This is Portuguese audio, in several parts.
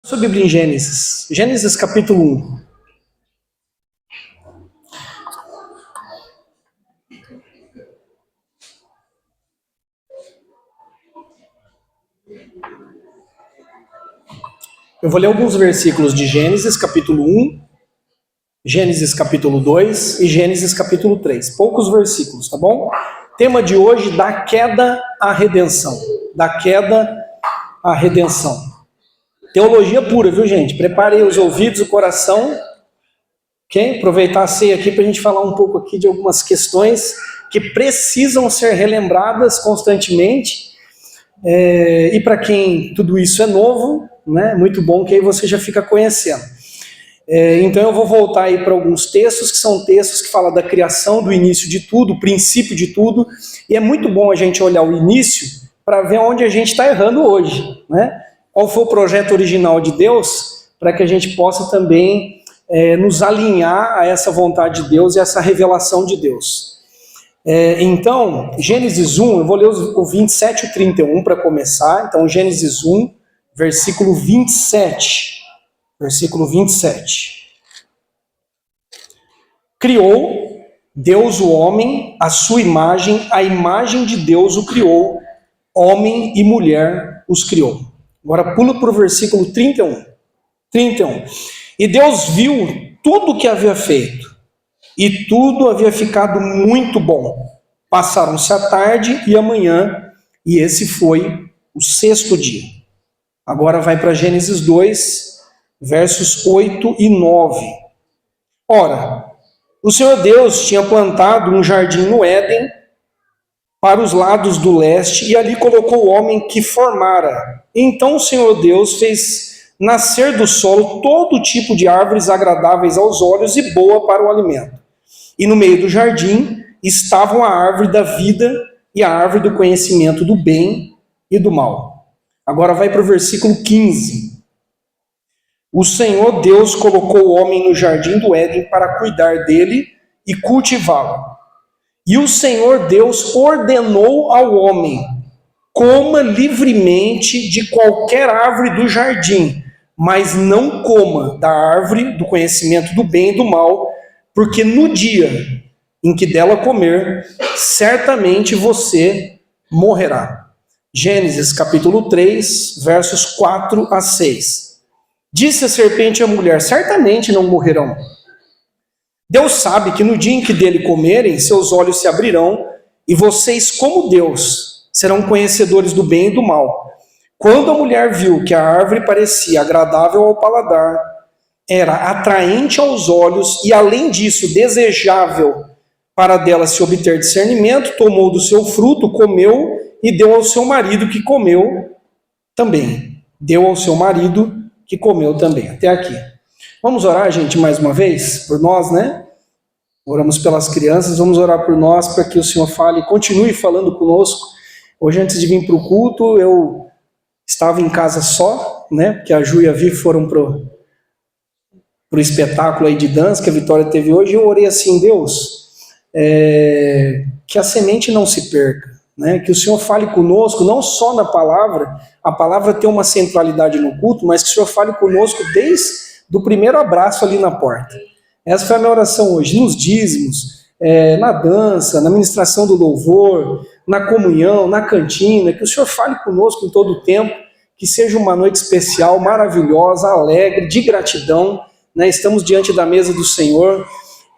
Sua Bíblia em Gênesis. Gênesis capítulo 1. Eu vou ler alguns versículos de Gênesis capítulo 1, Gênesis capítulo 2 e Gênesis capítulo 3. Poucos versículos, tá bom? Tema de hoje: da queda à redenção. Da queda à redenção. Teologia pura, viu, gente? Preparei os ouvidos, o coração. Ok? Aproveitar a ceia aqui para a gente falar um pouco aqui de algumas questões que precisam ser relembradas constantemente. E para quem tudo isso é novo, né? Muito bom que aí você já fica conhecendo. Então eu vou voltar aí para alguns textos que são textos que falam da criação, do início de tudo, o princípio de tudo. E é muito bom a gente olhar o início para ver onde a gente está errando hoje, né? Qual foi o projeto original de Deus, para que a gente possa também nos alinhar a essa vontade de Deus e essa revelação de Deus. Então, Gênesis 1, eu vou ler o 27 e o 31 para começar. Então, Gênesis 1, versículo 27. Versículo 27. Criou Deus o homem, à sua imagem, a imagem de Deus o criou, homem e mulher os criou. Agora pula para o versículo 31. 31. E Deus viu tudo o que havia feito, e tudo havia ficado muito bom. Passaram-se a tarde e a manhã, e esse foi o sexto dia. Agora vai para Gênesis 2, versos 8 e 9. Ora, o Senhor Deus tinha plantado um jardim no Éden, para os lados do leste, e ali colocou o homem que formara. Então o Senhor Deus fez nascer do solo todo tipo de árvores agradáveis aos olhos e boa para o alimento. E no meio do jardim estavam a árvore da vida e a árvore do conhecimento do bem e do mal. Agora vai para o versículo 15. O Senhor Deus colocou o homem no jardim do Éden para cuidar dele e cultivá-lo. E o Senhor Deus ordenou ao homem: coma livremente de qualquer árvore do jardim, mas não coma da árvore do conhecimento do bem e do mal, porque no dia em que dela comer, certamente você morrerá. Gênesis capítulo 3, versos 4 a 6. Disse a serpente à mulher: certamente não morrerão. Deus sabe que no dia em que dele comerem, seus olhos se abrirão, e vocês, como Deus, serão conhecedores do bem e do mal. Quando a mulher viu que a árvore parecia agradável ao paladar, era atraente aos olhos e, além disso, desejável para dela se obter discernimento, tomou do seu fruto, comeu e deu ao seu marido, que comeu também. Deu ao seu marido, que comeu também. Até aqui. Vamos orar, gente, mais uma vez, por nós, né? Oramos pelas crianças, vamos orar por nós, para que o Senhor fale, continue falando conosco. Hoje, antes de vir para o culto, eu estava em casa só, né? Porque a Ju e a Vi foram pro espetáculo aí de dança que a Vitória teve hoje, e eu orei assim: Deus, que a semente não se perca, né? Que o Senhor fale conosco, não só na palavra, a palavra tem uma centralidade no culto, mas que o Senhor fale conosco desde do primeiro abraço ali na porta. Essa foi a minha oração hoje, nos dízimos, na dança, na ministração do louvor, na comunhão, na cantina, que o Senhor fale conosco em todo o tempo, que seja uma noite especial, maravilhosa, alegre, de gratidão, né? Estamos diante da mesa do Senhor.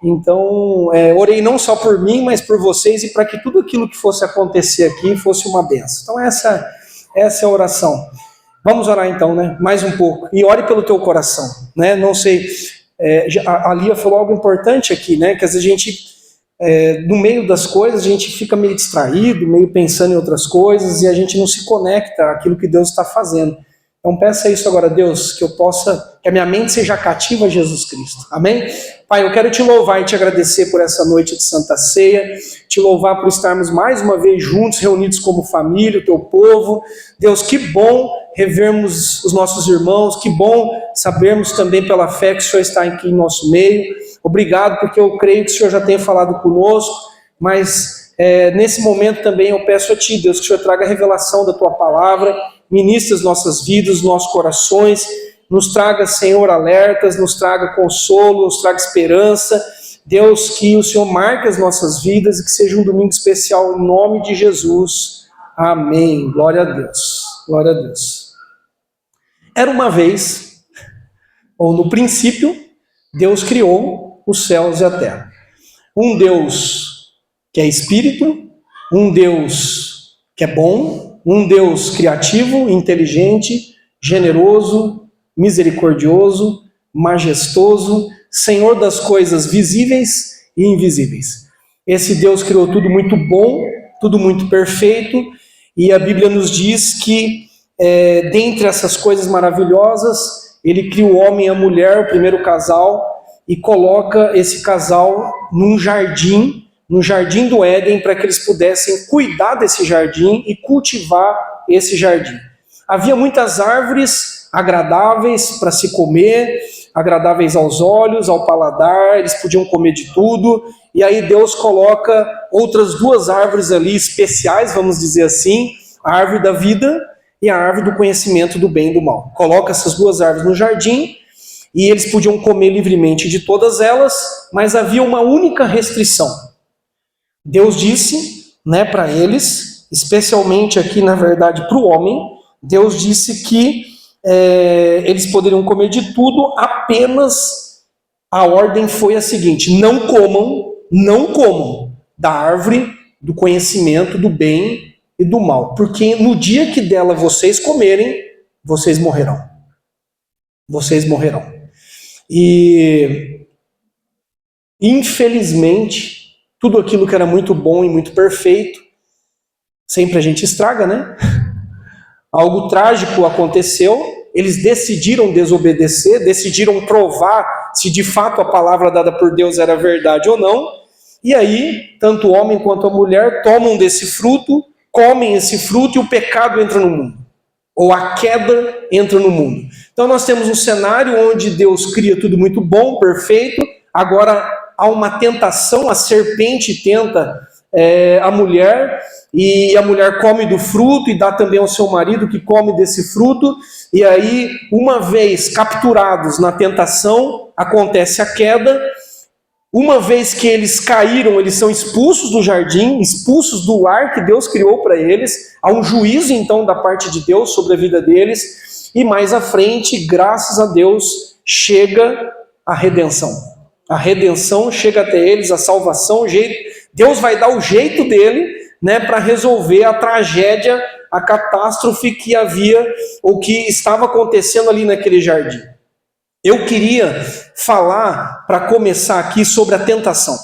Então, orei não só por mim, mas por vocês, e para que tudo aquilo que fosse acontecer aqui fosse uma bênção. Então essa é a oração. Vamos orar então, né? Mais um pouco. E ore pelo teu coração, né? Não sei, a Lia falou algo importante aqui, né? Que às vezes a gente, no meio das coisas, a gente fica meio distraído, meio pensando em outras coisas, e a gente não se conecta àquilo que Deus está fazendo. Então peça isso agora, Deus, que a minha mente seja cativa a Jesus Cristo. Amém? Pai, eu quero te louvar e te agradecer por essa noite de Santa Ceia, te louvar por estarmos mais uma vez juntos, reunidos como família, o teu povo. Deus, que bom revermos os nossos irmãos, que bom sabermos também pela fé que o Senhor está aqui em nosso meio. Obrigado, porque eu creio que o Senhor já tenha falado conosco, mas nesse momento também eu peço a Ti, Deus, que o Senhor traga a revelação da Tua palavra, ministre as nossas vidas, os nossos corações, nos traga, Senhor, alertas, nos traga consolo, nos traga esperança. Deus, que o Senhor marque as nossas vidas e que seja um domingo especial em nome de Jesus. Amém. Glória a Deus. Glória a Deus. Era uma vez, ou no princípio, Deus criou os céus e a terra. Um Deus que é espírito, um Deus que é bom, um Deus criativo, inteligente, generoso, misericordioso, majestoso, Senhor das coisas visíveis e invisíveis. Esse Deus criou tudo muito bom, tudo muito perfeito, e a Bíblia nos diz que, dentre essas coisas maravilhosas, Ele cria o homem e a mulher, o primeiro casal, e coloca esse casal num jardim do Éden, para que eles pudessem cuidar desse jardim e cultivar esse jardim. Havia muitas árvores agradáveis para se comer, agradáveis aos olhos, ao paladar, eles podiam comer de tudo, e aí Deus coloca outras duas árvores ali especiais, vamos dizer assim, a árvore da vida e a árvore do conhecimento do bem e do mal. Coloca essas duas árvores no jardim, e eles podiam comer livremente de todas elas, mas havia uma única restrição. Deus disse, para eles, especialmente aqui, na verdade, para o homem, Deus disse que eles poderiam comer de tudo, apenas a ordem foi a seguinte: não comam da árvore do conhecimento do bem e do mal, porque no dia que dela vocês comerem, vocês morrerão. Vocês morrerão. E, infelizmente, tudo aquilo que era muito bom e muito perfeito, sempre a gente estraga, né? Algo trágico aconteceu, eles decidiram desobedecer, decidiram provar se de fato a palavra dada por Deus era verdade ou não, e aí, tanto o homem quanto a mulher tomam desse fruto, comem esse fruto e o pecado entra no mundo, ou a queda entra no mundo. Então nós temos um cenário onde Deus cria tudo muito bom, perfeito, agora há uma tentação, a serpente tenta a mulher, e a mulher come do fruto e dá também ao seu marido que come desse fruto, e aí, uma vez capturados na tentação, acontece a queda. Uma vez que eles caíram, eles são expulsos do jardim, expulsos do lar que Deus criou para eles. Há um juízo então da parte de Deus sobre a vida deles, e mais à frente, graças a Deus, chega a redenção. A redenção chega até eles, a salvação, Deus vai dar o jeito dele, para resolver a tragédia, a catástrofe que havia, ou que estava acontecendo ali naquele jardim. Eu queria falar, para começar aqui, sobre a tentação,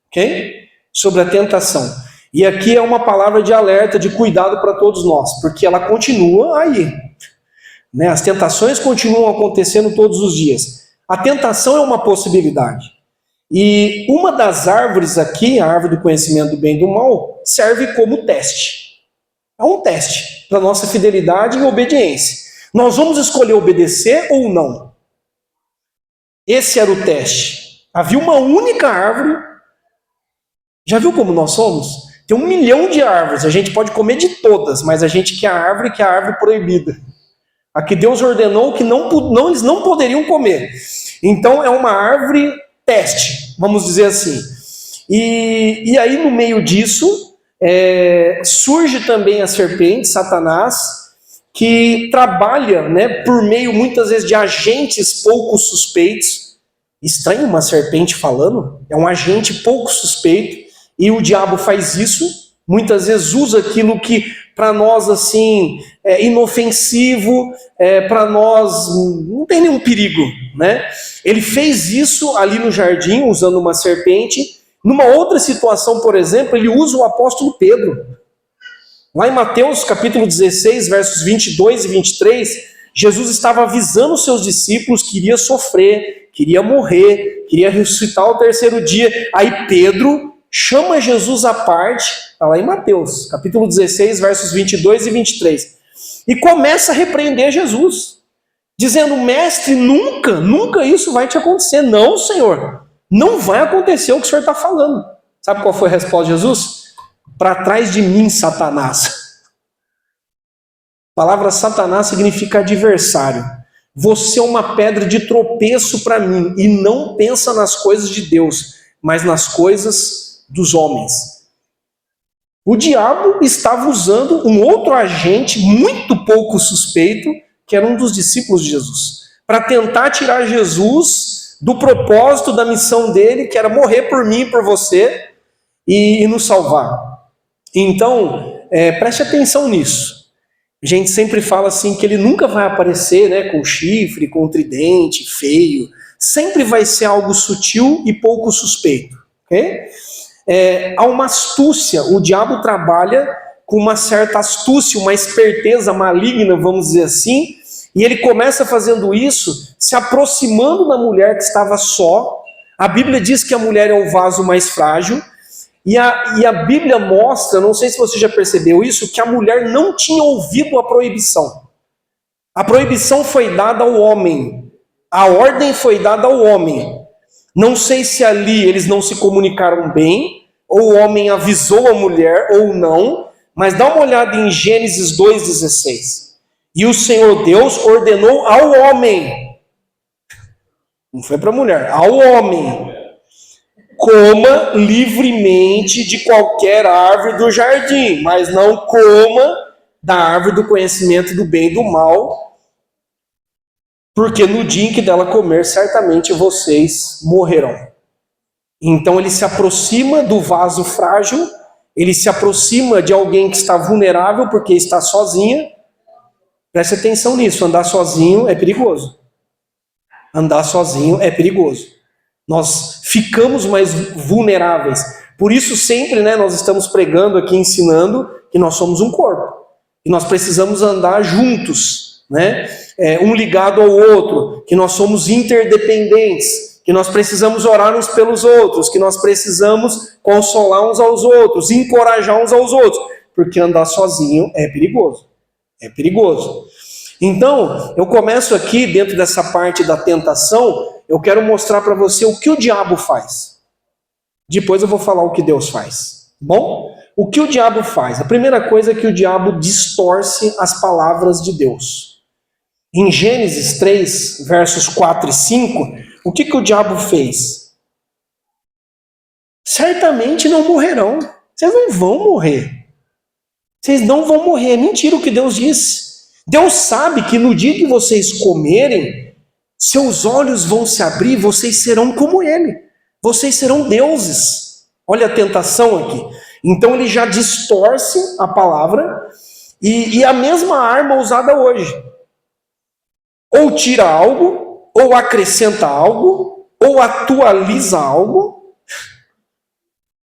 ok? Sobre a tentação. E aqui é uma palavra de alerta, de cuidado para todos nós, porque ela continua aí. As tentações continuam acontecendo todos os dias. A tentação é uma possibilidade. E uma das árvores aqui, a árvore do conhecimento do bem e do mal, serve como teste. É um teste para nossa fidelidade e obediência. Nós vamos escolher obedecer ou não? Esse era o teste. Havia uma única árvore. Já viu como nós somos? Tem 1 milhão de árvores. A gente pode comer de todas, mas a gente quer a árvore que é a árvore proibida. A que Deus ordenou que eles não poderiam comer. Então é uma árvore teste, vamos dizer assim. E aí, no meio disso, surge também a serpente, Satanás, que trabalha, por meio, muitas vezes, de agentes pouco suspeitos. Estranho uma serpente falando, é um agente pouco suspeito, e o diabo faz isso, muitas vezes usa aquilo que para nós assim é inofensivo, para nós não tem nenhum perigo, Ele fez isso ali no jardim, usando uma serpente. Numa outra situação, por exemplo, ele usa o apóstolo Pedro. Lá em Mateus capítulo 16, versos 22 e 23, Jesus estava avisando os seus discípulos que iria sofrer, que iria morrer, que iria ressuscitar ao terceiro dia. Aí Pedro chama Jesus à parte, está lá em Mateus, capítulo 16, versos 22 e 23, e começa a repreender Jesus, dizendo: mestre, nunca isso vai te acontecer. Não, Senhor, não vai acontecer o que o Senhor está falando. Sabe qual foi a resposta de Jesus? Para trás de mim, Satanás. A palavra Satanás significa adversário. você é uma pedra de tropeço para mim e não pensa nas coisas de Deus, mas nas coisas dos homens. O diabo estava usando um outro agente muito pouco suspeito, que era um dos discípulos de Jesus, para tentar tirar Jesus do propósito da missão dele, que era morrer por mim e por você e nos salvar. Então, preste atenção nisso. A gente sempre fala assim que ele nunca vai aparecer, né, com chifre, com tridente, feio. Sempre vai ser algo sutil e pouco suspeito. Okay? Há uma astúcia, o diabo trabalha com uma certa astúcia, uma esperteza maligna, vamos dizer assim, e ele começa fazendo isso, se aproximando da mulher que estava só. A Bíblia diz que a mulher é o vaso mais frágil, e a Bíblia mostra, não sei se você já percebeu isso, que a mulher não tinha ouvido a proibição. A proibição foi dada ao homem, a ordem foi dada ao homem. Não sei se ali eles não se comunicaram bem, ou o homem avisou a mulher ou não, mas dá uma olhada em Gênesis 2,16. E o Senhor Deus ordenou ao homem, não foi para a mulher, ao homem: coma livremente de qualquer árvore do jardim, mas não coma da árvore do conhecimento do bem e do mal, porque no dia em que dela comer, certamente vocês morrerão. Então ele se aproxima do vaso frágil, ele se aproxima de alguém que está vulnerável porque está sozinha. Preste atenção nisso, andar sozinho é perigoso. Andar sozinho é perigoso. Nós ficamos mais vulneráveis. Por isso sempre, né, nós estamos pregando aqui, ensinando que nós somos um corpo. E nós precisamos andar juntos, né? Um ligado ao outro, que nós somos interdependentes, que nós precisamos orar uns pelos outros, que nós precisamos consolar uns aos outros, encorajar uns aos outros, porque andar sozinho é perigoso. É perigoso. Então, eu começo aqui, dentro dessa parte da tentação, eu quero mostrar para você o que o diabo faz. Depois eu vou falar o que Deus faz. Bom? O que o diabo faz? A primeira coisa é que o diabo distorce as palavras de Deus. Em Gênesis 3, versos 4 e 5, o que o diabo fez? Certamente não morrerão. Vocês não vão morrer. Vocês não vão morrer. É mentira o que Deus disse. Deus sabe que no dia que vocês comerem, seus olhos vão se abrir, vocês serão como Ele. Vocês serão deuses. Olha a tentação aqui. Então ele já distorce a palavra e a mesma arma usada hoje. Ou tira algo, ou acrescenta algo, ou atualiza algo,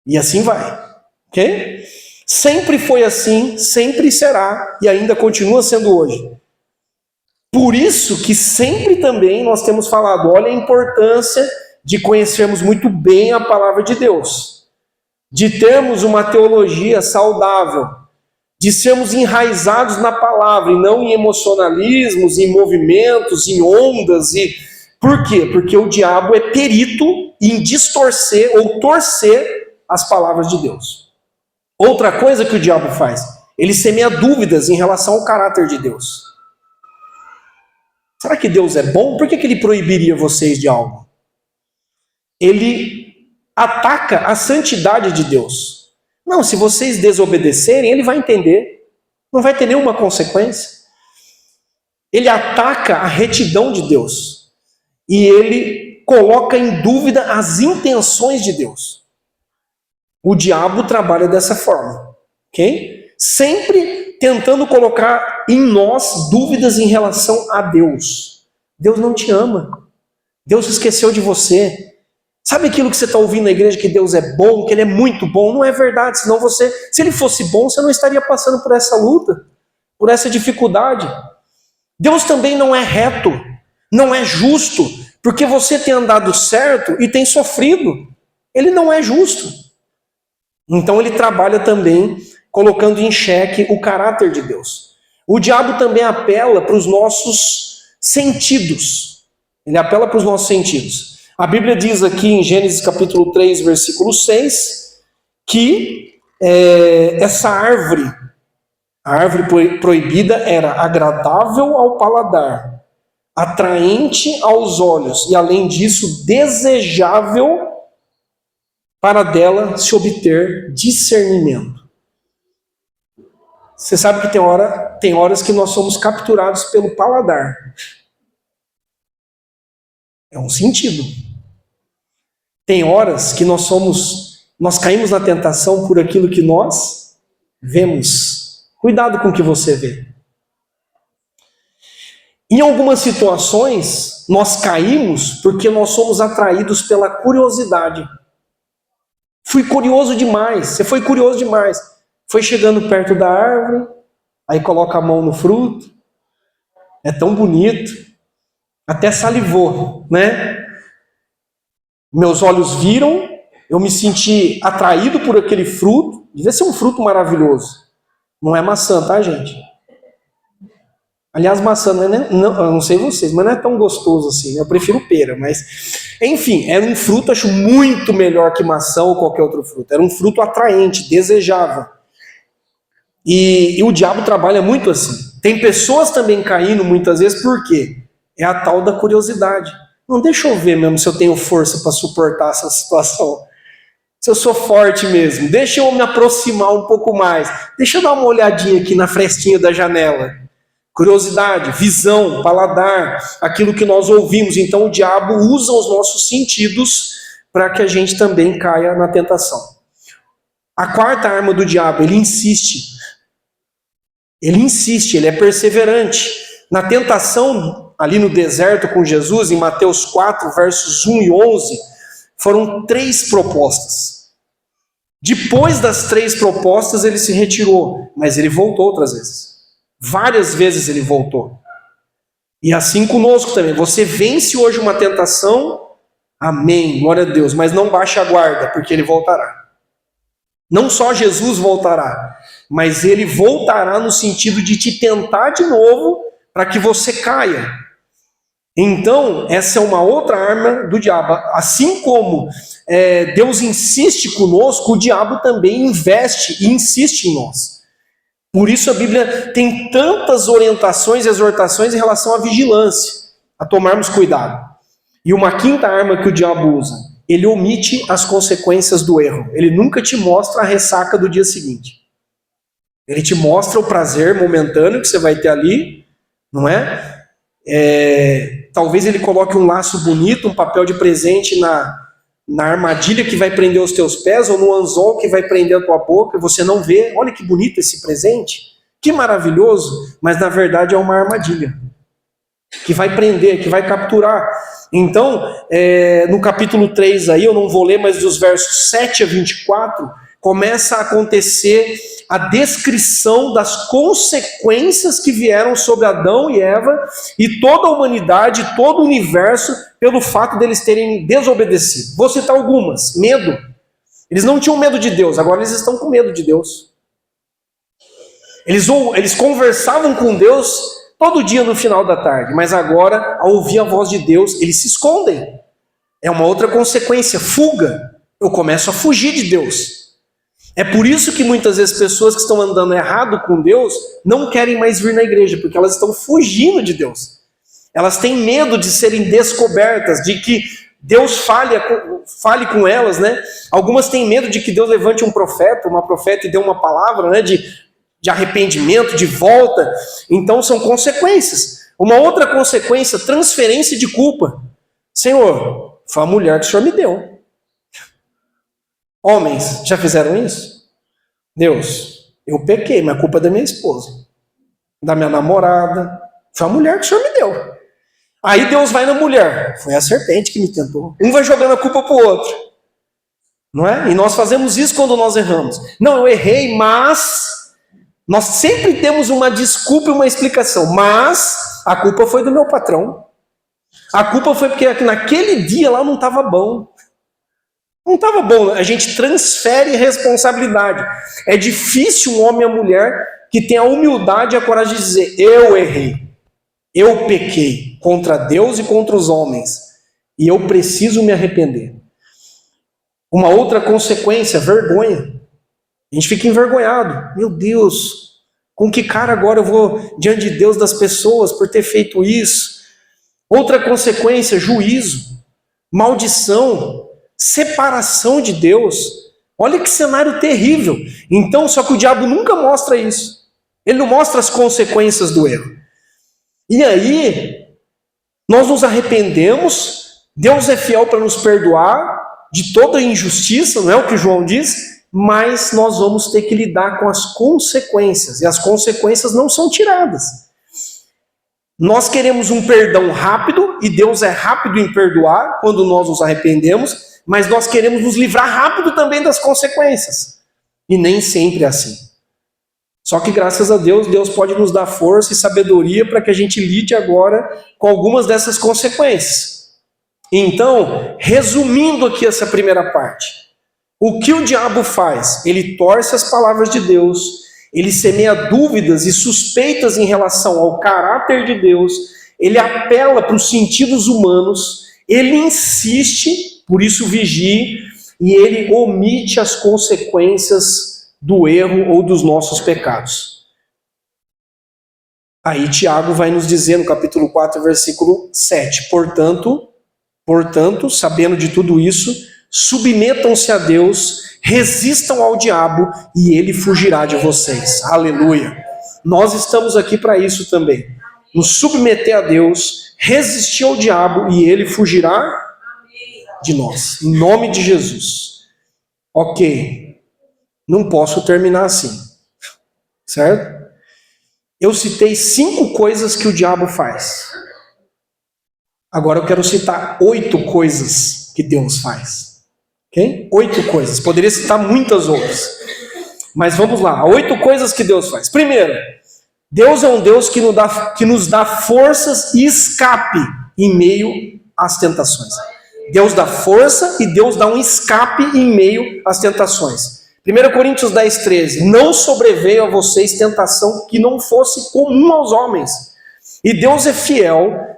e assim vai. Ok? Sempre foi assim, sempre será, e ainda continua sendo hoje. Por isso que sempre também nós temos falado, olha a importância de conhecermos muito bem a palavra de Deus, de termos uma teologia saudável, de sermos enraizados na palavra e não em emocionalismos, em movimentos, em ondas. Por quê? Porque o diabo é perito em distorcer ou torcer as palavras de Deus. Outra coisa que o diabo faz, ele semeia dúvidas em relação ao caráter de Deus. Será que Deus é bom? Por que ele proibiria vocês de algo? Ele ataca a santidade de Deus. Não, se vocês desobedecerem, ele vai entender. Não vai ter nenhuma consequência. Ele ataca a retidão de Deus. E ele coloca em dúvida as intenções de Deus. O diabo trabalha dessa forma. Ok? Sempre tentando colocar em nós dúvidas em relação a Deus. Deus não te ama. Deus esqueceu de você. Sabe aquilo que você está ouvindo na igreja, que Deus é bom, que Ele é muito bom? Não é verdade, senão você, se Ele fosse bom, você não estaria passando por essa luta, por essa dificuldade. Deus também não é reto, não é justo, porque você tem andado certo e tem sofrido. Ele não é justo. Então Ele trabalha também colocando em xeque o caráter de Deus. O diabo também apela para os nossos sentidos. Ele apela para os nossos sentidos. A Bíblia diz aqui em Gênesis capítulo 3, versículo 6, que essa árvore, a árvore proibida, era agradável ao paladar, atraente aos olhos e, além disso, desejável para dela se obter discernimento. Você sabe que tem horas que nós somos capturados pelo paladar. É um sentido. Tem horas que nós caímos na tentação por aquilo que nós vemos. Cuidado com o que você vê. Em algumas situações, nós caímos porque nós somos atraídos pela curiosidade. Fui curioso demais, você foi curioso demais. Foi chegando perto da árvore, aí coloca a mão no fruto, é tão bonito, até salivou, né? Meus olhos viram, eu me senti atraído por aquele fruto, devia ser um fruto maravilhoso. Não é maçã, tá, gente? Aliás, maçã eu não sei vocês, mas não é tão gostoso assim, né? Eu prefiro pera, mas... Enfim, era um fruto, acho, muito melhor que maçã ou qualquer outro fruto. Era um fruto atraente, desejável. E o diabo trabalha muito assim. Tem pessoas também caindo muitas vezes, por quê? É a tal da curiosidade. Não, deixa eu ver mesmo se eu tenho força para suportar essa situação. Se eu sou forte mesmo. Deixa eu me aproximar um pouco mais. Deixa eu dar uma olhadinha aqui na frestinha da janela. Curiosidade, visão, paladar, aquilo que nós ouvimos. Então o diabo usa os nossos sentidos para que a gente também caia na tentação. A quarta arma do diabo, ele insiste. Ele é perseverante. Na tentação, ali no deserto com Jesus, em Mateus 4, versos 1 e 11, foram 3 propostas. Depois das 3 propostas, ele se retirou, mas ele voltou outras vezes. Várias vezes ele voltou. E assim conosco também. Você vence hoje uma tentação, amém, glória a Deus, mas não baixe a guarda, porque ele voltará. Não só Jesus voltará, mas ele voltará no sentido de te tentar de novo para que você caia. Então, essa é uma outra arma do diabo. Assim como Deus insiste conosco, o diabo também investe e insiste em nós. Por isso a Bíblia tem tantas orientações e exortações em relação à vigilância, a tomarmos cuidado. E uma quinta arma que o diabo usa, ele omite as consequências do erro. Ele nunca te mostra a ressaca do dia seguinte. Ele te mostra o prazer momentâneo que você vai ter ali, não é? Talvez ele coloque um laço bonito, um papel de presente na armadilha que vai prender os teus pés, ou no anzol que vai prender a tua boca, e você não vê. Olha que bonito esse presente, que maravilhoso, mas na verdade é uma armadilha, que vai prender, que vai capturar. Então, no capítulo 3 aí, eu não vou ler, mas dos versos 7 a 24, começa a acontecer a descrição das consequências que vieram sobre Adão e Eva e toda a humanidade, todo o universo, pelo fato deles terem desobedecido. Vou citar algumas. Medo. Eles não tinham medo de Deus, agora eles estão com medo de Deus. Eles conversavam com Deus todo dia no final da tarde, mas agora, ao ouvir a voz de Deus, eles se escondem. É uma outra consequência, fuga. Eu começo a fugir de Deus. É por isso que muitas vezes pessoas que estão andando errado com Deus não querem mais vir na igreja, porque elas estão fugindo de Deus. Elas têm medo de serem descobertas, de que Deus fale com elas, né? Algumas têm medo de que Deus levante um profeta, uma profeta e dê uma palavra, né? De arrependimento, de volta. Então são consequências. Uma outra consequência, transferência de culpa. Senhor, foi a mulher que o Senhor me deu. Homens, já fizeram isso? Deus, eu pequei, mas a culpa é da minha esposa, da minha namorada, foi a mulher que o Senhor me deu. Aí Deus vai na mulher, foi a serpente que me tentou. Um vai jogando a culpa para o outro, não é? E nós fazemos isso quando nós erramos. Não, eu errei, mas nós sempre temos uma desculpa e uma explicação. Mas a culpa foi do meu patrão. A culpa foi porque naquele dia lá não estava bom. Não estava bom, a gente transfere responsabilidade. É difícil um homem e uma mulher que tem a humildade e a coragem de dizer: eu errei, eu pequei contra Deus e contra os homens, e eu preciso me arrepender. Uma outra consequência, vergonha. A gente fica envergonhado. Meu Deus, com que cara agora eu vou diante de Deus, das pessoas, por ter feito isso? Outra consequência, juízo, maldição, separação de Deus. Olha que cenário terrível. Então, só que o diabo nunca mostra isso. Ele não mostra as consequências do erro. E aí, nós nos arrependemos, Deus é fiel para nos perdoar de toda injustiça, não é o que João diz? Mas nós vamos ter que lidar com as consequências. E as consequências não são tiradas. Nós queremos um perdão rápido, e Deus é rápido em perdoar quando nós nos arrependemos, mas nós queremos nos livrar rápido também das consequências. E nem sempre é assim. Só que graças a Deus, Deus pode nos dar força e sabedoria para que a gente lide agora com algumas dessas consequências. Então, resumindo aqui essa primeira parte, o que o diabo faz? Ele torce as palavras de Deus, ele semeia dúvidas e suspeitas em relação ao caráter de Deus, ele apela para os sentidos humanos, ele insiste, por isso vigie, e ele omite as consequências do erro ou dos nossos pecados. Aí Tiago vai nos dizer no capítulo 4, versículo 7, Portanto, sabendo de tudo isso, submetam-se a Deus, resistam ao diabo e ele fugirá de vocês. Aleluia! Nós estamos aqui para isso também. Nos submeter a Deus, resistir ao diabo e ele fugirá de nós. Em nome de Jesus. Ok. Não posso terminar assim. Certo? Eu citei 5 coisas que o diabo faz. Agora eu quero citar 8 coisas que Deus faz. Ok? 8 coisas. Poderia citar muitas outras. Mas vamos lá. 8 coisas que Deus faz. Primeiro, Deus é um Deus que nos dá forças e escape em meio às tentações. Deus dá força e Deus dá um escape em meio às tentações. 1 Coríntios 10, 13. Não sobreveio a vocês tentação que não fosse comum aos homens. E Deus é fiel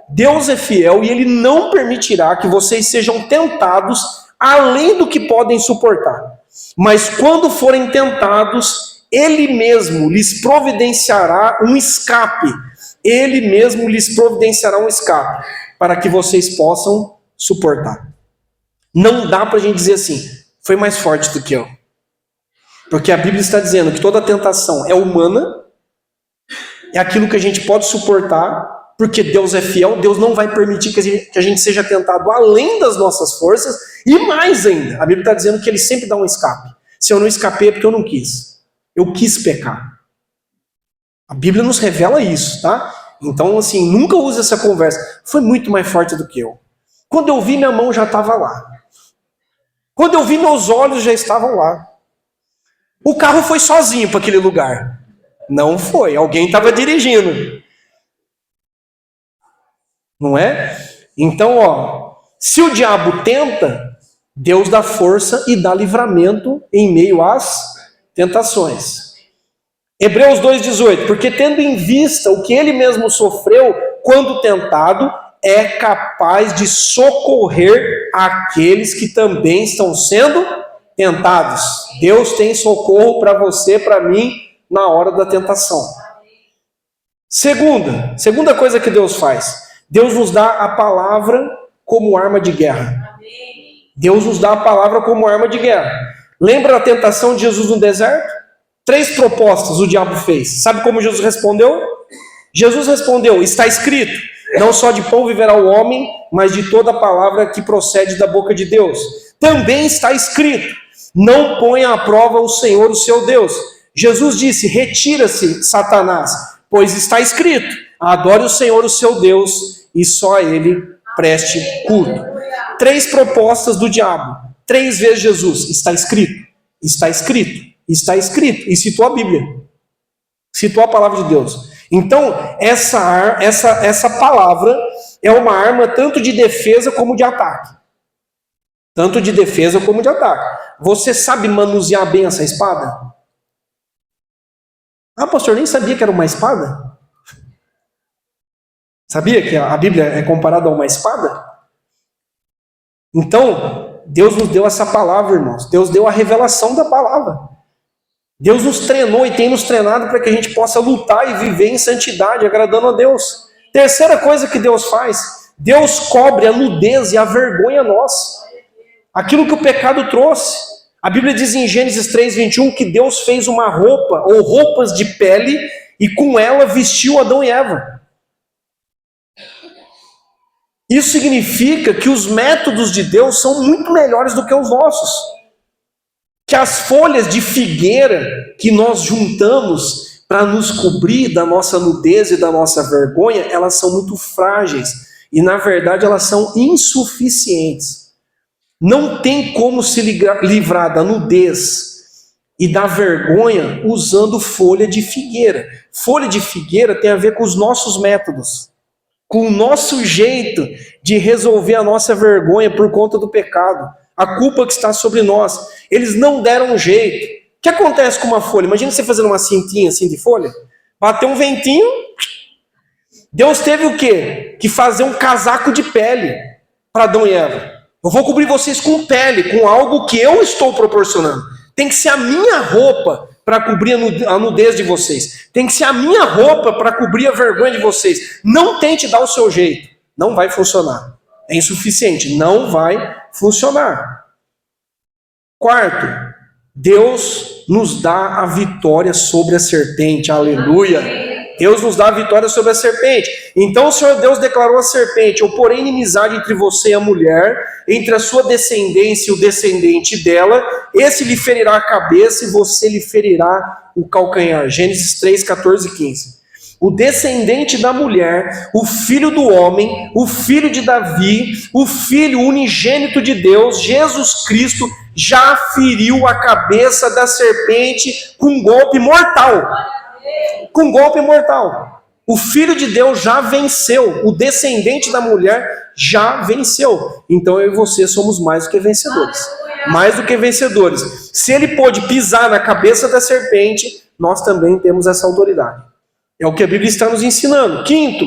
e Ele não permitirá que vocês sejam tentados além do que podem suportar. Mas quando forem tentados, Ele mesmo lhes providenciará um escape. Ele mesmo lhes providenciará um escape para que vocês possam suportar. Não dá para a gente dizer assim, foi mais forte do que eu. Porque a Bíblia está dizendo que toda tentação é humana, é aquilo que a gente pode suportar, porque Deus é fiel, Deus não vai permitir que a gente seja tentado além das nossas forças, e mais ainda, a Bíblia está dizendo que Ele sempre dá um escape. Se eu não escapei é porque eu não quis. Eu quis pecar. A Bíblia nos revela isso, tá? Então, assim, nunca use essa conversa. Foi muito mais forte do que eu. Quando eu vi, minha mão já estava lá. Quando eu vi, meus olhos já estavam lá. O carro foi sozinho para aquele lugar. Não foi, alguém estava dirigindo. Não é? Então, se o diabo tenta, Deus dá força e dá livramento em meio às tentações. Hebreus 2,18, porque tendo em vista o que ele mesmo sofreu quando tentado, é capaz de socorrer aqueles que também estão sendo tentados. Deus tem socorro para você, para mim, na hora da tentação. Segunda coisa que Deus faz, Deus nos dá a palavra como arma de guerra. Deus nos dá a palavra como arma de guerra. Lembra a tentação de Jesus no deserto? 3 propostas o diabo fez. Sabe como Jesus respondeu? Jesus respondeu, está escrito, não só de pão viverá o homem, mas de toda a palavra que procede da boca de Deus. Também está escrito, não ponha à prova o Senhor, o seu Deus. Jesus disse, retira-se, Satanás, pois está escrito, adore o Senhor, o seu Deus, e só a Ele preste culto. 3 propostas do diabo. 3 vezes Jesus, está escrito, está escrito, está escrito. E citou a Bíblia. Citou a palavra de Deus. Então, essa palavra é uma arma tanto de defesa como de ataque. Tanto de defesa como de ataque. Você sabe manusear bem essa espada? Ah, pastor, nem sabia que era uma espada? Sabia que a Bíblia é comparada a uma espada? Então, Deus nos deu essa palavra, irmãos. Deus deu a revelação da palavra. Deus nos treinou e tem nos treinado para que a gente possa lutar e viver em santidade, agradando a Deus. Terceira coisa que Deus faz, Deus cobre a nudez e a vergonha nossa. Aquilo que o pecado trouxe. A Bíblia diz em Gênesis 3:21 que Deus fez uma roupa, ou roupas de pele, e com ela vestiu Adão e Eva. Isso significa que os métodos de Deus são muito melhores do que os nossos. Que as folhas de figueira que nós juntamos para nos cobrir da nossa nudez e da nossa vergonha, elas são muito frágeis. E na verdade elas são insuficientes. Não tem como se livrar da nudez e da vergonha usando folha de figueira. Folha de figueira tem a ver com os nossos métodos, com o nosso jeito de resolver a nossa vergonha por conta do pecado, a culpa que está sobre nós. Eles não deram um jeito. O que acontece com uma folha? Imagina você fazendo uma cintinha assim de folha, bateu um ventinho, Deus teve o quê? Que fazer um casaco de pele para Adão e Eva. Eu vou cobrir vocês com pele, com algo que eu estou proporcionando. Tem que ser a minha roupa para cobrir a nudez de vocês. Tem que ser a minha roupa para cobrir a vergonha de vocês. Não tente dar o seu jeito. Não vai funcionar. É insuficiente. Não vai funcionar. Quarto, Deus nos dá a vitória sobre a serpente. Aleluia. Deus nos dá a vitória sobre a serpente. Então o Senhor Deus declarou à serpente: eu porei inimizade entre você e a mulher, entre a sua descendência e o descendente dela, esse lhe ferirá a cabeça e você lhe ferirá o calcanhar. Gênesis 3, 14 e 15. O descendente da mulher, o filho do homem, o filho de Davi, o filho unigênito de Deus, Jesus Cristo, já feriu a cabeça da serpente com um golpe mortal. Com golpe mortal. O Filho de Deus já venceu. O descendente da mulher já venceu. Então eu e você somos mais do que vencedores. Mais do que vencedores. Se ele pôde pisar na cabeça da serpente, nós também temos essa autoridade. É o que a Bíblia está nos ensinando. Quinto,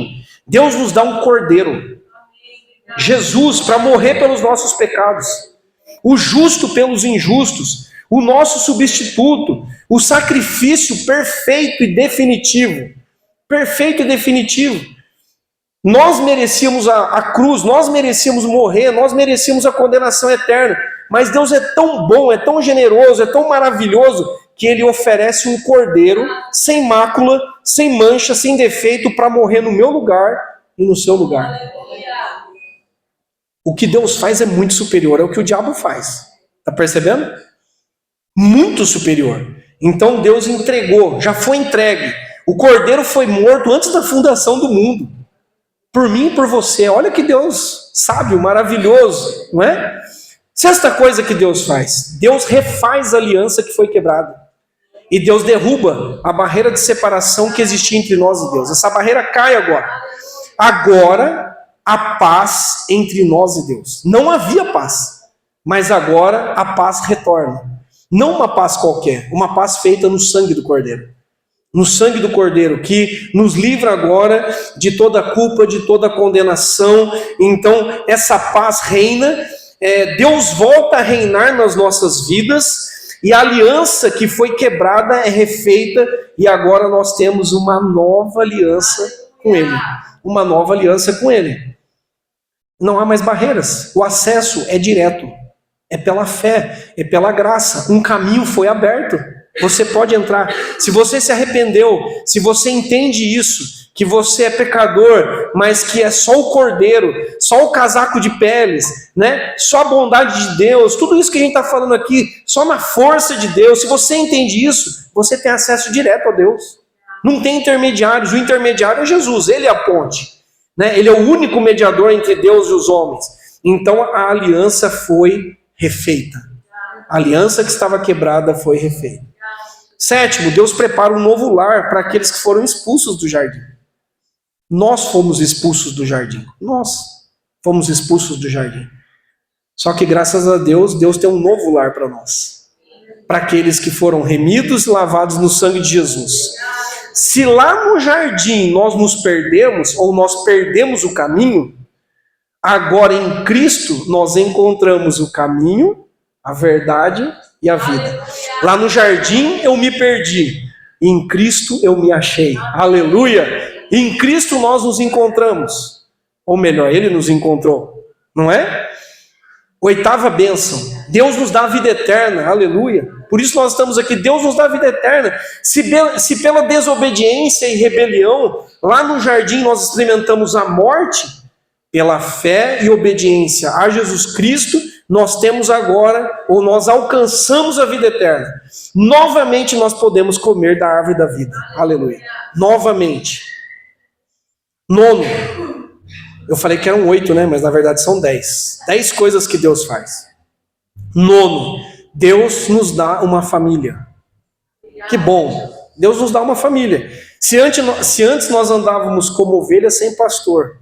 Deus nos dá um cordeiro. Jesus, para morrer pelos nossos pecados. O justo pelos injustos. O nosso substituto, o sacrifício perfeito e definitivo. Perfeito e definitivo. Nós merecíamos a cruz, nós merecíamos morrer, nós merecíamos a condenação eterna. Mas Deus é tão bom, é tão generoso, é tão maravilhoso, que Ele oferece um cordeiro sem mácula, sem mancha, sem defeito, para morrer no meu lugar e no seu lugar. O que Deus faz é muito superior ao que o diabo faz. Está percebendo? Muito superior. Então Deus entregou, já foi entregue. O cordeiro foi morto antes da fundação do mundo. Por mim e por você. Olha que Deus sábio, maravilhoso, não é? Sexta coisa que Deus faz. Deus refaz a aliança que foi quebrada. E Deus derruba a barreira de separação que existia entre nós e Deus. Essa barreira cai agora. Agora há paz entre nós e Deus. Não havia paz. Mas agora a paz retorna. Não uma paz qualquer, uma paz feita no sangue do Cordeiro. No sangue do Cordeiro, que nos livra agora de toda culpa, de toda condenação. Então, essa paz reina, Deus volta a reinar nas nossas vidas, e a aliança que foi quebrada é refeita, e agora nós temos uma nova aliança com Ele. Uma nova aliança com Ele. Não há mais barreiras, o acesso é direto. É pela fé, é pela graça. Um caminho foi aberto. Você pode entrar. Se você se arrependeu, se você entende isso, que você é pecador, mas que é só o cordeiro, só o casaco de peles, né? Só a bondade de Deus, tudo isso que a gente está falando aqui, só na força de Deus. Se você entende isso, você tem acesso direto a Deus. Não tem intermediários. O intermediário é Jesus, Ele é a ponte, né? Ele é o único mediador entre Deus e os homens. Então a aliança foi refeita. A aliança que estava quebrada foi refeita. Sétimo, Deus prepara um novo lar para aqueles que foram expulsos do jardim. Nós fomos expulsos do jardim. Nós fomos expulsos do jardim. Só que graças a Deus, Deus tem um novo lar para nós. Para aqueles que foram remidos e lavados no sangue de Jesus. Se lá no jardim nós nos perdemos, ou nós perdemos o caminho, agora em Cristo nós encontramos o caminho, a verdade e a vida. Lá no jardim eu me perdi, em Cristo eu me achei. Aleluia! Em Cristo nós nos encontramos. Ou melhor, ele nos encontrou, não é? Oitava bênção, Deus nos dá a vida eterna, aleluia. Por isso nós estamos aqui, Deus nos dá a vida eterna. Se pela desobediência e rebelião, lá no jardim nós experimentamos a morte, pela fé e obediência a Jesus Cristo, nós temos agora, ou nós alcançamos a vida eterna. Novamente nós podemos comer da árvore da vida, aleluia. Novamente. Nono, eu falei que eram 8, né? Mas na verdade são 10. 10 coisas que Deus faz. Nono, Deus nos dá uma família. Que bom, Deus nos dá uma família. Se antes nós andávamos como ovelhas sem pastor,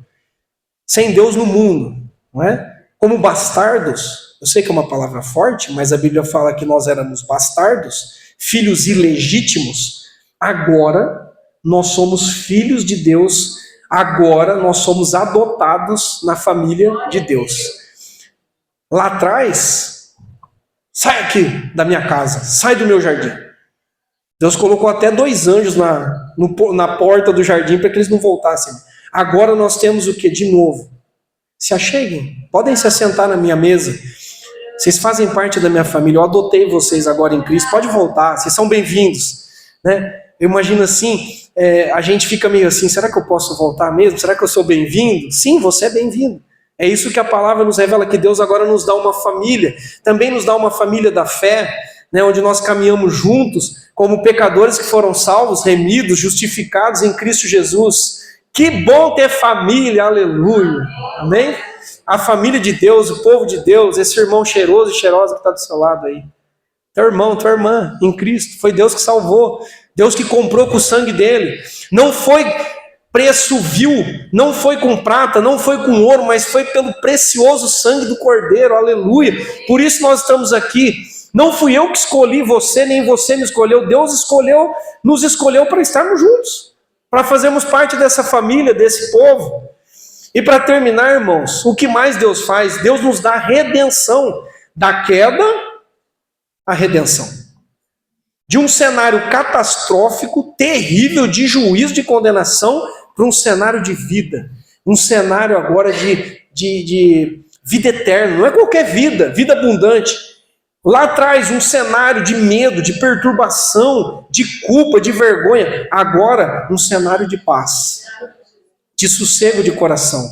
sem Deus no mundo, não é? Como bastardos, eu sei que é uma palavra forte, mas a Bíblia fala que nós éramos bastardos, filhos ilegítimos. Agora nós somos filhos de Deus, agora nós somos adotados na família de Deus. Lá atrás, sai aqui da minha casa, sai do meu jardim. Deus colocou até 2 anjos na porta do jardim para que eles não voltassem. Agora nós temos o que? De novo. Se acheguem, podem se assentar na minha mesa. Vocês fazem parte da minha família, eu adotei vocês agora em Cristo, pode voltar, vocês são bem-vindos. Né? Eu imagino assim, a gente fica meio assim, será que eu posso voltar mesmo? Será que eu sou bem-vindo? Sim, você é bem-vindo. É isso que a palavra nos revela, que Deus agora nos dá uma família, também nos dá uma família da fé, né, onde nós caminhamos juntos, como pecadores que foram salvos, remidos, justificados em Cristo Jesus. Que bom ter família, aleluia, amém? A família de Deus, o povo de Deus, esse irmão cheiroso e cheirosa que está do seu lado aí. Teu irmão, tua irmã, em Cristo, foi Deus que salvou, Deus que comprou com o sangue dele. Não foi preço vil, não foi com prata, não foi com ouro, mas foi pelo precioso sangue do Cordeiro, aleluia. Por isso nós estamos aqui. Não fui eu que escolhi você, nem você me escolheu, Deus nos escolheu para estarmos juntos, para fazermos parte dessa família, desse povo. E para terminar, irmãos, o que mais Deus faz? Deus nos dá a redenção, da queda à redenção. De um cenário catastrófico, terrível, de juízo, de condenação, para um cenário de vida. Um cenário agora de vida eterna. Não é qualquer vida, vida abundante. Lá atrás, um cenário de medo, de perturbação, de culpa, de vergonha. Agora, um cenário de paz, de sossego de coração.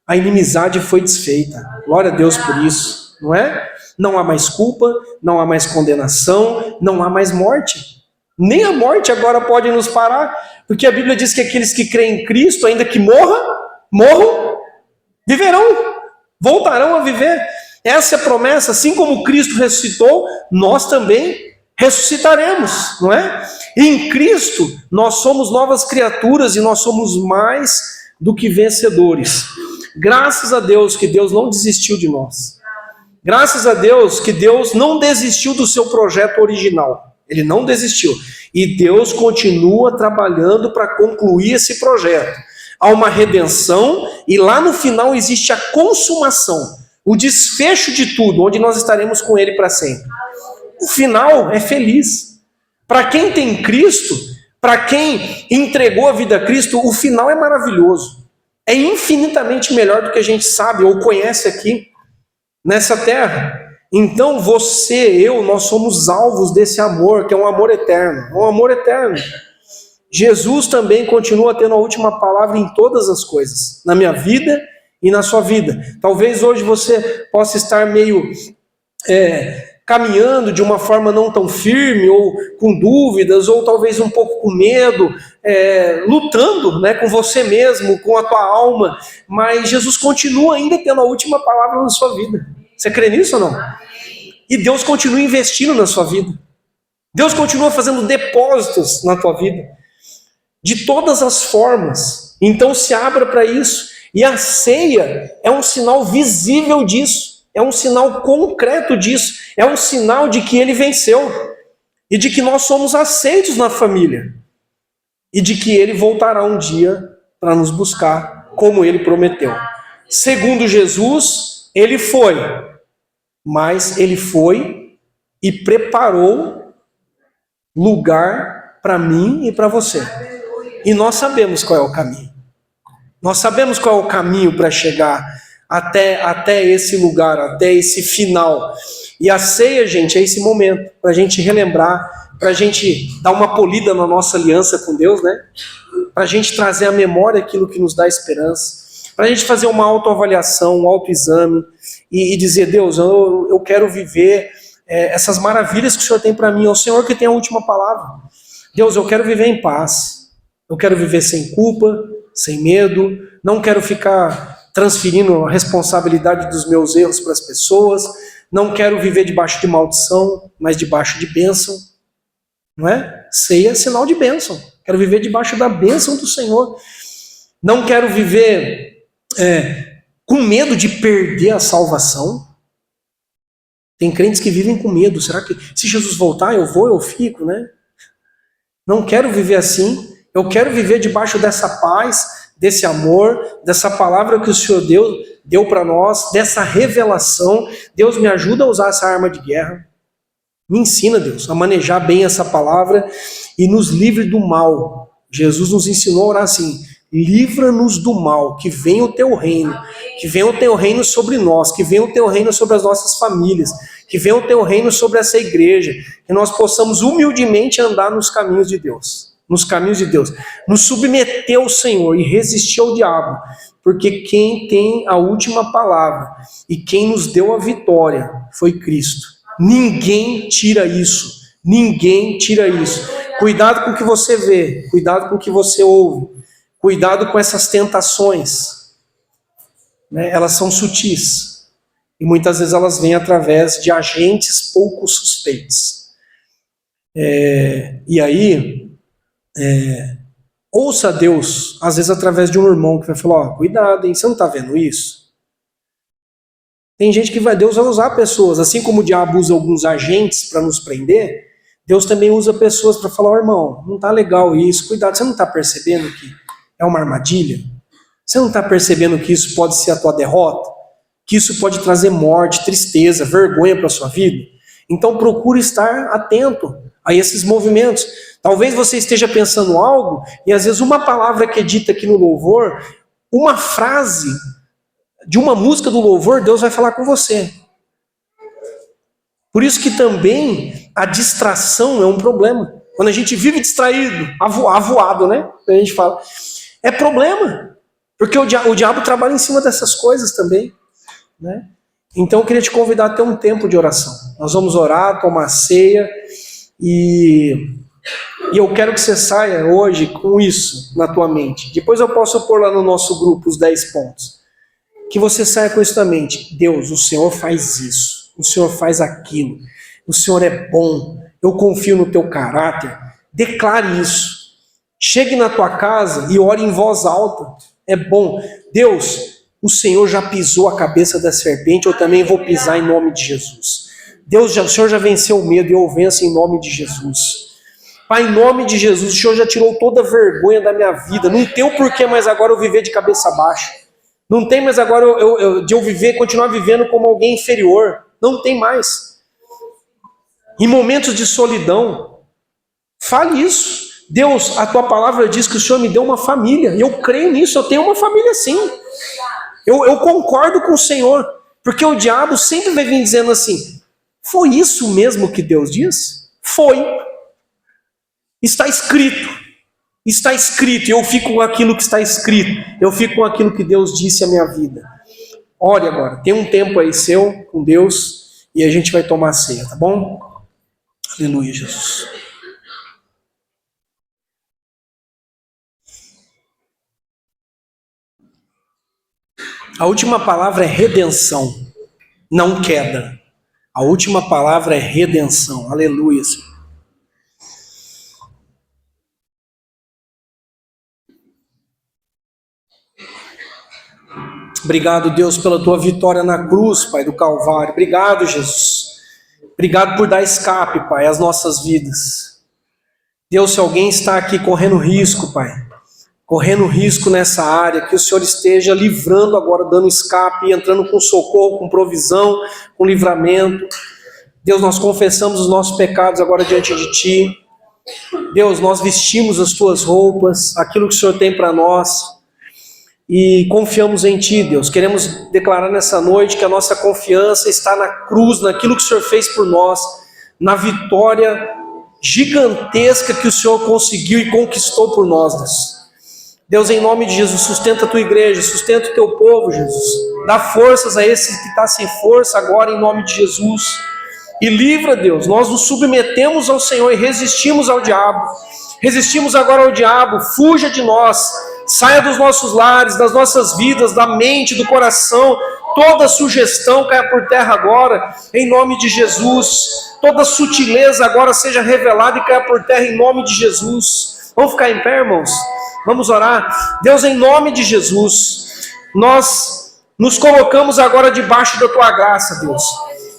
A inimizade foi desfeita. Glória a Deus por isso, não é? Não há mais culpa, não há mais condenação, não há mais morte. Nem a morte agora pode nos parar, porque a Bíblia diz que aqueles que creem em Cristo, ainda que morram, viverão, voltarão a viver. Essa é a promessa, assim como Cristo ressuscitou, nós também ressuscitaremos, não é? E em Cristo, nós somos novas criaturas e nós somos mais do que vencedores. Graças a Deus que Deus não desistiu de nós. Graças a Deus que Deus não desistiu do seu projeto original. Ele não desistiu. E Deus continua trabalhando para concluir esse projeto. Há uma redenção e lá no final existe a consumação. O desfecho de tudo, onde nós estaremos com Ele para sempre. O final é feliz. Para quem tem Cristo, para quem entregou a vida a Cristo, o final é maravilhoso. É infinitamente melhor do que a gente sabe ou conhece aqui, nessa terra. Então você, eu, nós somos alvos desse amor, que é um amor eterno. Um amor eterno. Jesus também continua tendo a última palavra em todas as coisas. Na minha vida e na sua vida. Talvez hoje você possa estar meio caminhando de uma forma não tão firme, ou com dúvidas, ou talvez um pouco com medo, lutando, né, com você mesmo, com a tua alma, mas Jesus continua ainda tendo a última palavra na sua vida. Você crê nisso ou não? E Deus continua investindo na sua vida. Deus continua fazendo depósitos na tua vida, de todas as formas. Então se abra para isso. E a ceia é um sinal visível disso, é um sinal concreto disso, é um sinal de que ele venceu, e de que nós somos aceitos na família, e de que ele voltará um dia para nos buscar, como ele prometeu. Segundo Jesus, ele foi, mas ele foi e preparou lugar para mim e para você. E nós sabemos qual é o caminho. Nós sabemos qual é o caminho para chegar até esse lugar, até esse final. E a ceia, gente, é esse momento para a gente relembrar, para a gente dar uma polida na nossa aliança com Deus, né? Para a gente trazer à memória aquilo que nos dá esperança, para a gente fazer uma autoavaliação, um autoexame e dizer: Deus, eu quero viver essas maravilhas que o Senhor tem para mim. É o Senhor que tem a última palavra. Deus, eu quero viver em paz, eu quero viver sem culpa, sem medo, não quero ficar transferindo a responsabilidade dos meus erros para as pessoas, não quero viver debaixo de maldição, mas debaixo de bênção, não é? Ceia é sinal de bênção, quero viver debaixo da bênção do Senhor, não quero viver com medo de perder a salvação. Tem crentes que vivem com medo, será que se Jesus voltar eu fico, né? Não quero viver assim, eu quero viver debaixo dessa paz, desse amor, dessa palavra que o Senhor deu para nós, dessa revelação. Deus, me ajuda a usar essa arma de guerra. Me ensina, Deus, a manejar bem essa palavra e nos livre do mal. Jesus nos ensinou a orar assim: livra-nos do mal, que venha o teu reino, que venha o teu reino sobre nós, que venha o teu reino sobre as nossas famílias, que venha o teu reino sobre essa igreja, que nós possamos humildemente andar nos caminhos de Deus, nos submeter ao Senhor e resistir ao diabo, porque quem tem a última palavra e quem nos deu a vitória foi Cristo. Ninguém tira isso, ninguém tira isso. Cuidado com o que você vê, cuidado com o que você ouve, cuidado com essas tentações, né? Elas são sutis e muitas vezes elas vêm através de agentes pouco suspeitos. E aí, ouça Deus, às vezes através de um irmão que vai falar: cuidado, hein, você não está vendo isso? Tem gente que Deus vai usar pessoas, assim como o diabo usa alguns agentes para nos prender, Deus também usa pessoas para falar: irmão, não está legal isso, cuidado, você não está percebendo que é uma armadilha? Você não está percebendo que isso pode ser a tua derrota? Que isso pode trazer morte, tristeza, vergonha para a sua vida? Então procure estar atento a esses movimentos. Talvez você esteja pensando algo e às vezes uma palavra que é dita aqui no louvor, uma frase de uma música do louvor, Deus vai falar com você. Por isso que também a distração é um problema. Quando a gente vive distraído, avoado, né? A gente fala, é problema. Porque o diabo trabalha em cima dessas coisas também, né? Então eu queria te convidar a ter um tempo de oração. Nós vamos orar, tomar ceia e eu quero que você saia hoje com isso na tua mente. Depois eu posso pôr lá no nosso grupo os 10 pontos. Que você saia com isso na mente: Deus, o Senhor faz isso, o Senhor faz aquilo, o Senhor é bom, eu confio no teu caráter. Declare isso. Chegue na tua casa e ore em voz alta. É bom. Deus, o Senhor já pisou a cabeça da serpente, eu também vou pisar em nome de Jesus. Deus, o Senhor já venceu o medo e eu venço em nome de Jesus. Pai, em nome de Jesus, o Senhor já tirou toda a vergonha da minha vida. Não tem o porquê mais agora eu viver de cabeça baixa. Não tem mais agora de eu continuar vivendo como alguém inferior. Não tem mais. Em momentos de solidão, fale isso. Deus, a tua palavra diz que o Senhor me deu uma família. E eu creio nisso, eu tenho uma família sim. Eu concordo com o Senhor. Porque o diabo sempre vai vir dizendo assim: foi isso mesmo que Deus diz? Foi. Está escrito. Está escrito, e eu fico com aquilo que está escrito. Eu fico com aquilo que Deus disse à minha vida. Ore agora, tem um tempo aí seu com Deus e a gente vai tomar a ceia, tá bom? Aleluia, Jesus. A última palavra é redenção, não queda. A última palavra é redenção. Aleluia, Senhor. Obrigado, Deus, pela tua vitória na cruz, Pai, do Calvário. Obrigado, Jesus. Obrigado por dar escape, Pai, às nossas vidas. Deus, se alguém está aqui correndo risco, Pai, correndo risco nessa área, que o Senhor esteja livrando agora, dando escape, entrando com socorro, com provisão, com livramento. Deus, nós confessamos os nossos pecados agora diante de Ti. Deus, nós vestimos as Tuas roupas, aquilo que o Senhor tem para nós. e confiamos em Ti, Deus. Queremos declarar nessa noite que a nossa confiança está na cruz, naquilo que o Senhor fez por nós, na vitória gigantesca que o Senhor conseguiu e conquistou por nós, Deus. Deus, em nome de Jesus, sustenta a Tua igreja, sustenta o Teu povo, Jesus. Dá forças a esse que está sem força agora, em nome de Jesus. E livra, Deus, nós nos submetemos ao Senhor e resistimos ao diabo. Resistimos agora ao diabo, fuja de nós, saia dos nossos lares, das nossas vidas, da mente, do coração. Toda sugestão caia por terra agora, em nome de Jesus. Toda sutileza agora seja revelada e caia por terra em nome de Jesus. Vamos ficar em pé, irmãos? Vamos orar? Deus, em nome de Jesus, nós nos colocamos agora debaixo da Tua graça, Deus.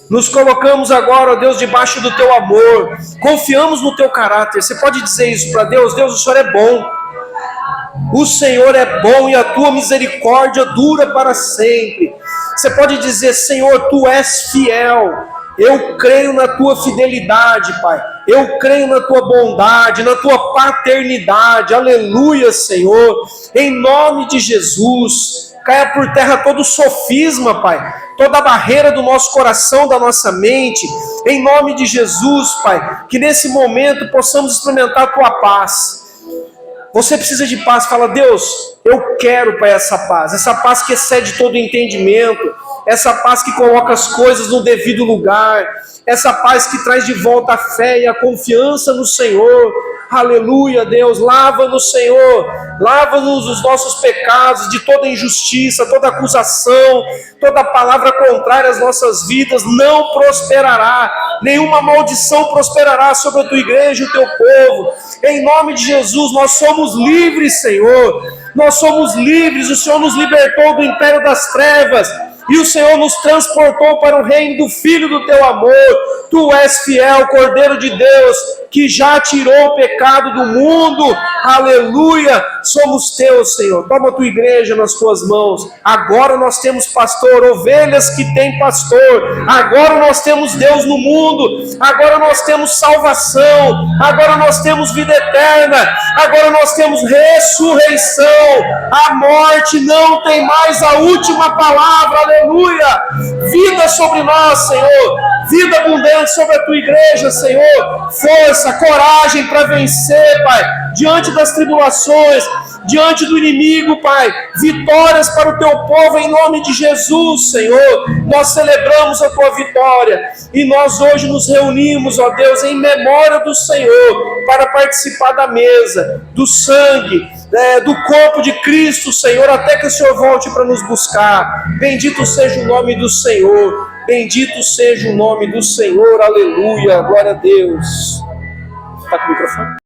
Nos colocamos agora, ó Deus, debaixo do Teu amor. Confiamos no Teu caráter. Você pode dizer isso para Deus? Deus, o Senhor é bom. O Senhor é bom e a Tua misericórdia dura para sempre. Você pode dizer, Senhor, Tu és fiel. Eu creio na Tua fidelidade, Pai. Eu creio na Tua bondade, na Tua paternidade. Aleluia, Senhor. Em nome de Jesus, caia por terra todo sofisma, Pai. Toda a barreira do nosso coração, da nossa mente. Em nome de Jesus, Pai. Que nesse momento possamos experimentar a Tua paz. Você precisa de paz. Fala, Deus, eu quero, Pai, essa paz que excede todo entendimento, essa paz que coloca as coisas no devido lugar, essa paz que traz de volta a fé e a confiança no Senhor. Aleluia, Deus, lava-nos, Senhor, lava-nos dos nossos pecados, de toda injustiça, toda acusação, toda palavra contrária às nossas vidas não prosperará, nenhuma maldição prosperará sobre a Tua igreja e o Teu povo. Em nome de Jesus, nós somos livres, Senhor, nós somos livres. O Senhor nos libertou do império das trevas e o Senhor nos transportou para o reino do Filho do Teu amor. Tu és fiel, Cordeiro de Deus, que já tirou o pecado do mundo. Aleluia, somos Teus, Senhor. Toma a Tua igreja nas Tuas mãos. Agora nós temos pastor, ovelhas que têm pastor. Agora nós temos Deus no mundo. Agora nós temos salvação. Agora nós temos vida eterna. Agora nós temos ressurreição. A morte não tem mais a última palavra. Aleluia, vida sobre nós, Senhor. Vida abundante sobre a Tua igreja, Senhor. Força, coragem para vencer, Pai, diante das tribulações, diante do inimigo, Pai. Vitórias para o Teu povo em nome de Jesus, Senhor. Nós celebramos a Tua vitória e nós hoje nos reunimos, ó Deus, em memória do Senhor, para participar da mesa, do sangue, do corpo de Cristo, Senhor, até que o Senhor volte para nos buscar. Bendito seja o nome do Senhor. Bendito seja o nome do Senhor, aleluia, glória a Deus. Está com o microfone?